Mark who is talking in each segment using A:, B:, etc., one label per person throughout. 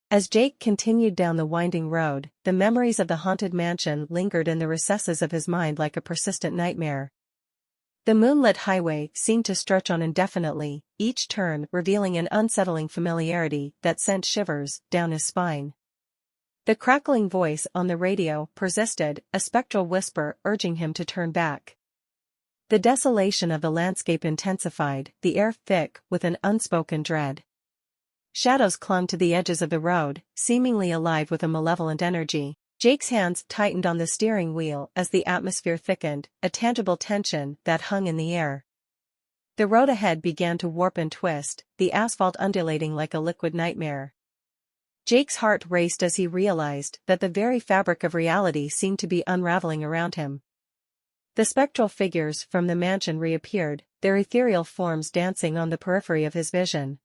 A: As Jake continued down the winding road, the memories of the haunted mansion lingered in the recesses of his mind like a persistent nightmare. The moonlit highway seemed to stretch on indefinitely, each turn revealing an unsettling familiarity that sent shivers down his spine. The crackling voice on the radio persisted, a spectral whisper urging him to turn back. The desolation of the landscape intensified, the air thick with an unspoken dread. Shadows clung to the edges of the road, seemingly alive with a malevolent energy. Jake's hands tightened on the steering wheel as the atmosphere thickened, a tangible tension that hung in the air. The road ahead began to warp and twist, the asphalt undulating like a liquid nightmare. Jake's heart raced as he realized that the very fabric of reality seemed to be unraveling around him. The spectral figures from the mansion reappeared, their ethereal forms dancing on the periphery of his vision.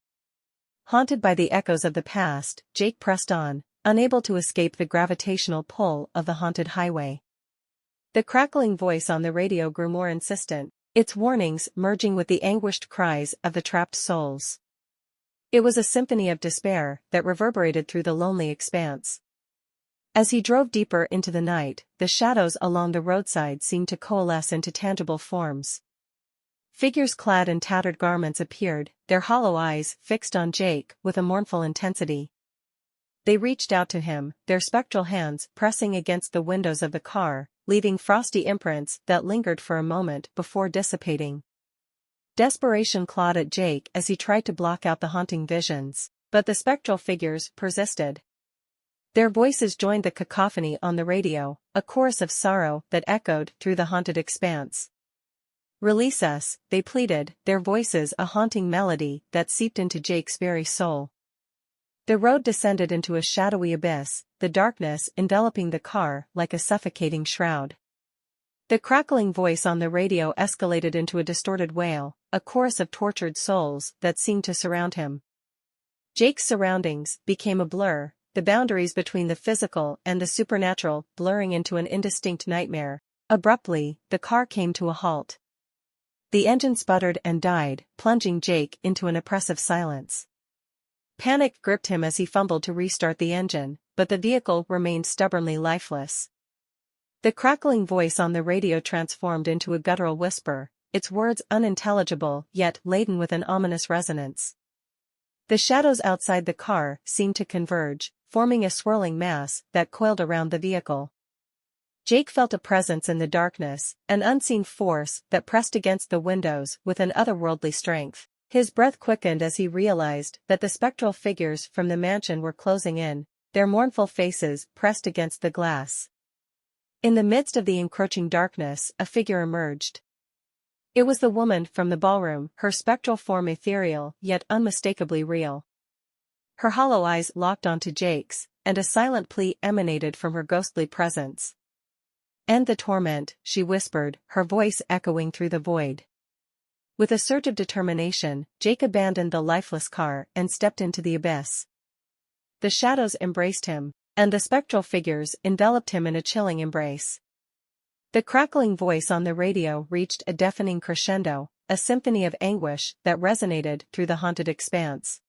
A: Haunted by the echoes of the past, Jake pressed on, unable to escape the gravitational pull of the haunted highway. The crackling voice on the radio grew more insistent, its warnings merging with the anguished cries of the trapped souls. It was a symphony of despair that reverberated through the lonely expanse. As he drove deeper into the night, the shadows along the roadside seemed to coalesce into tangible forms. Figures clad in tattered garments appeared, their hollow eyes fixed on Jake with a mournful intensity. They reached out to him, their spectral hands pressing against the windows of the car, leaving frosty imprints that lingered for a moment before dissipating. Desperation clawed at Jake as he tried to block out the haunting visions, but the spectral figures persisted. Their voices joined the cacophony on the radio, a chorus of sorrow that echoed through the haunted expanse. "Release us," they pleaded, their voices a haunting melody that seeped into Jake's very soul. The road descended into a shadowy abyss, the darkness enveloping the car like a suffocating shroud. The crackling voice on the radio escalated into a distorted wail, a chorus of tortured souls that seemed to surround him. Jake's surroundings became a blur, the boundaries between the physical and the supernatural blurring into an indistinct nightmare. Abruptly, the car came to a halt. The engine sputtered and died, plunging Jake into an oppressive silence. Panic gripped him as he fumbled to restart the engine, but the vehicle remained stubbornly lifeless. The crackling voice on the radio transformed into a guttural whisper, its words unintelligible yet laden with an ominous resonance. The shadows outside the car seemed to converge, forming a swirling mass that coiled around the vehicle. Jake felt a presence in the darkness, an unseen force that pressed against the windows with an otherworldly strength. His breath quickened as he realized that the spectral figures from the mansion were closing in, their mournful faces pressed against the glass. In the midst of the encroaching darkness, a figure emerged. It was the woman from the ballroom, her spectral form ethereal yet unmistakably real. Her hollow eyes locked onto Jake's, and a silent plea emanated from her ghostly presence. "End the torment," she whispered, her voice echoing through the void. With a surge of determination, Jake abandoned the lifeless car and stepped into the abyss. The shadows embraced him, and the spectral figures enveloped him in a chilling embrace. The crackling voice on the radio reached a deafening crescendo, a symphony of anguish that resonated through the haunted expanse.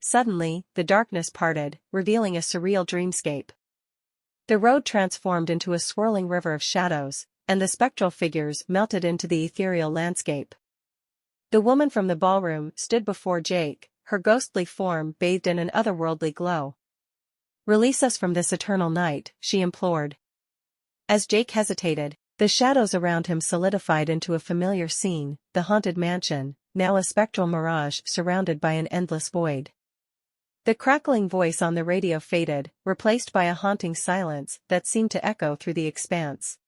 A: Suddenly, the darkness parted, revealing a surreal dreamscape. The road transformed into a swirling river of shadows, and the spectral figures melted into the ethereal landscape. The woman from the ballroom stood before Jake, her ghostly form bathed in an otherworldly glow. "Release us from this eternal night," she implored. As Jake hesitated, the shadows around him solidified into a familiar scene, the haunted mansion, now a spectral mirage surrounded by an endless void. The crackling voice on the radio faded, replaced by a haunting silence that seemed to echo through the expanse.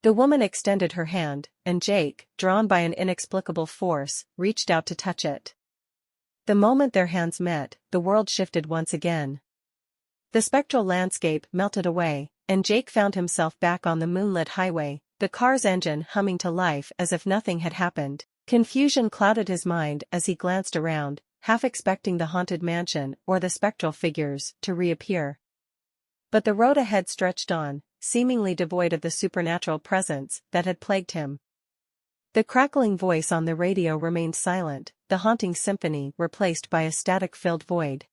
A: The woman extended her hand, and Jake, drawn by an inexplicable force, reached out to touch it. The moment their hands met, the world shifted once again. The spectral landscape melted away, and Jake found himself back on the moonlit highway, the car's engine humming to life as if nothing had happened. Confusion clouded his mind as he glanced around, half expecting the haunted mansion or the spectral figures to reappear. But the road ahead stretched on, seemingly devoid of the supernatural presence that had plagued him. The crackling voice on the radio remained silent, the haunting symphony replaced by a static-filled void.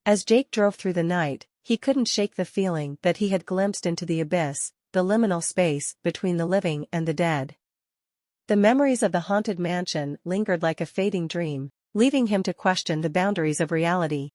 A: As Jake drove through the night, he couldn't shake the feeling that he had glimpsed into the abyss, the liminal space between the living and the dead. The memories of the haunted mansion lingered like a fading dream, leaving him to question the boundaries of reality.